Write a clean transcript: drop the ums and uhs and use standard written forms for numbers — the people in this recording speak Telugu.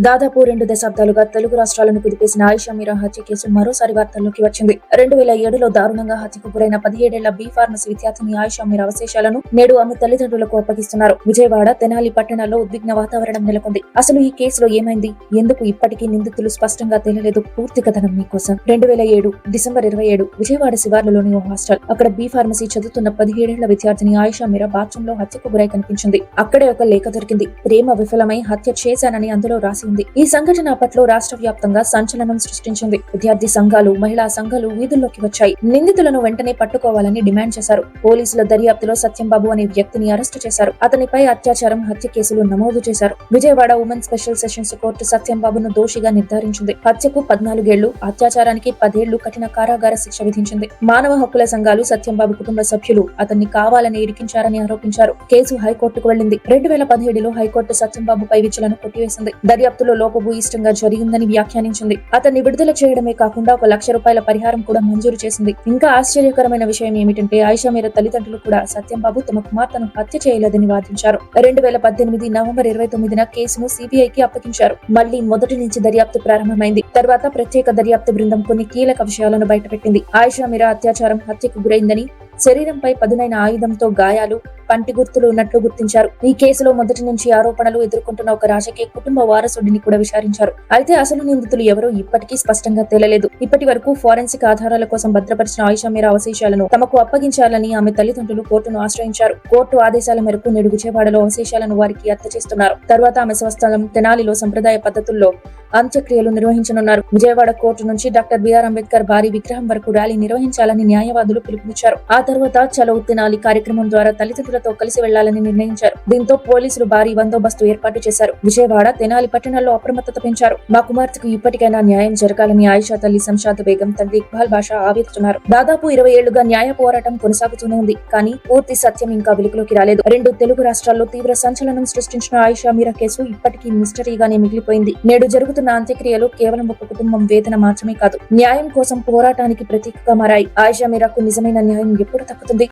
దాదాపు 2 దశాబ్దాలుగా తెలుగు రాష్ట్రాలను కుదిపేసిన ఆయిషా మీరా హత్య కేసు మరోసారి వార్తల్లోకి వచ్చింది. 2007లో దారుణంగా హత్యకు గురైన 17 ఏళ్ల బి ఫార్మసీ విద్యార్థిని ఆయిషా మీరా అవశేషాలను నేడు ఆమె తల్లిదండ్రులకు అప్పగిస్తున్నారు. విజయవాడ, తెనాలి పట్టణాల్లో ఉద్విగ్న వాతావరణం నెలకొంది. అసలు ఈ కేసులో ఏమైంది, ఎందుకు ఇప్పటికీ నిందితులు స్పష్టంగా తెలియలేదు? పూర్తి కథనం మీకోసం. 2007 డిసెంబర్ 27 విజయవాడ శివార్లలోని ఓ హాస్టల్. అక్కడ బి ఫార్మసీ చదువుతున్న 17 ఏళ్ల విద్యార్థిని ఆయిషా మీరా బాత్రూమ్ లో హత్యకు గురై కనిపించింది. అక్కడే ఒక లేఖ దొరికింది. ప్రేమ విఫలమై హత్య చేశానని అందులో రాసి ఉంది. ఈ సంఘటన అప్పట్లో రాష్ట్ర వ్యాప్తంగా సంచలనం సృష్టించింది. విద్యార్థి సంఘాలు, మహిళా సంఘాలు వీధుల్లోకి వచ్చాయి. నిందితులను వెంటనే పట్టుకోవాలని డిమాండ్ చేశారు. పోలీసుల దర్యాప్తులో సత్యంబాబు అనే వ్యక్తిని అరెస్టు చేశారు. అతనిపై అత్యాచారం, హత్య కేసులు నమోదు చేశారు. Vijayawada women special sessions court సత్యంబాబును దోషిగా నిర్ధారించింది. హత్యకు 14 ఏళ్లు, అత్యాచారానికి 10 ఏళ్లు కఠిన కారాగార శిక్ష విధించింది. మానవ హక్కుల సంఘాలు, సత్యంబాబు కుటుంబ సభ్యులు అతన్ని కావాలని ఇరికించారని ఆరోపించారు. కేసు హైకోర్టుకు వెళ్లింది. 2017లో హైకోర్టు సత్యంబాబుపై విచారణ కొట్టివేసింది. దర్యాప్తులో లోపభూయిష్టంగా జరిగిందని వ్యాఖ్యానించింది. అతన్ని విడుదల చేయడమే కాకుండా 1 లక్ష రూపాయల పరిహారం కూడా మంజూరు చేసింది. ఇంకా ఆశ్చర్యకరమైన విషయం ఏమిటంటే ఆయిషా మీరా తల్లిదండ్రులు కూడా సత్యంబాబు తమ కుమార్తెను హత్య చేయలేదని వాదించారు. 2018 నవంబర్ 29న కేసును సిబిఐకి అప్పగించారు. మళ్లీ మొదటి నుంచి దర్యాప్తు ప్రారంభమైంది. తర్వాత ప్రత్యేక దర్యాప్తు బృందం కొన్ని కీలక విషయాలను బయటపెట్టింది. ఆయిషా మీరా అత్యాచారం, హత్యకు గురైందని, శరీరంపై పదునైన ఆయుధంతో గాయాలు, పంటి గుర్తులు ఉన్నట్లు గుర్తించారు. ఈ కేసులో మొదటి నుంచి ఆరోపణలు ఎదుర్కొంటున్న ఒక రాజకీయ కుటుంబ వారసుడిని కూడా విచారించారు. అయితే అసలు నిందితులు ఎవరో ఇప్పటికీ స్పష్టంగా తేలలేదు. ఇప్పటి వరకు ఫోరెన్సిక్ ఆధారాల కోసం భద్రపరిచిన ఆయిషా మీరా అవశేషాలను తమకు అప్పగించాలని ఆమె తల్లిదండ్రులు కోర్టును ఆశ్రయించారు. కోర్టు ఆదేశాల మేరకు నేడు విజయవాడలో అవశేషాలను వారికి అత్తచేస్తున్నారు. తర్వాత ఆమె స్వస్థలం తెనాలిలో సంప్రదాయ పద్ధతుల్లో అంత్యక్రియలు నిర్వహించనున్నారు. విజయవాడ కోర్టు నుంచి డాక్టర్ బిఆర్ అంబేద్కర్ భారీ విగ్రహం వరకు ర్యాలీ నిర్వహించాలని న్యాయవాదులు పిలుపునిచ్చారు. ఆ తర్వాత చలో తెనాలి కార్యక్రమం ద్వారా తల్లిదండ్రులతో కలిసి వెళ్లాలని నిర్ణయించారు. దీంతో పోలీసులు భారీ బందోబస్తు ఏర్పాటు చేశారు. విజయవాడ, తెనాలి పట్టణాల్లో అప్రమత్తత పెంచారు. మా కుమార్తెకు ఇప్పటికైనా న్యాయం జరగాలని ఆయిషా తల్లి సంషాద్ బేగం, తండ్రి ఇక్బాల్ బాషా ఆవేదతున్నారు. దాదాపు 20 ఏళ్లుగా న్యాయ పోరాటం కొనసాగుతూనే ఉంది. కానీ పూర్తి సత్యం ఇంకా వెలుగులోకి రాలేదు. 2 తెలుగు రాష్ట్రాల్లో తీవ్ర సంచలనం సృష్టించిన ఆయిషా మీరా కేసు ఇప్పటికీ మిస్టరీగానే మిగిలిపోయింది. నేడు జరుగుతున్న అంత్యక్రియలు కేవలం ఒక కుటుంబం వేదన మాత్రమే కాదు, న్యాయం కోసం పోరాటానికి ప్రతీకగా మారాయి. ఆయిషా మీరాకు నిజమైన న్యాయం ఎప్పుడు దక్కుతుంది?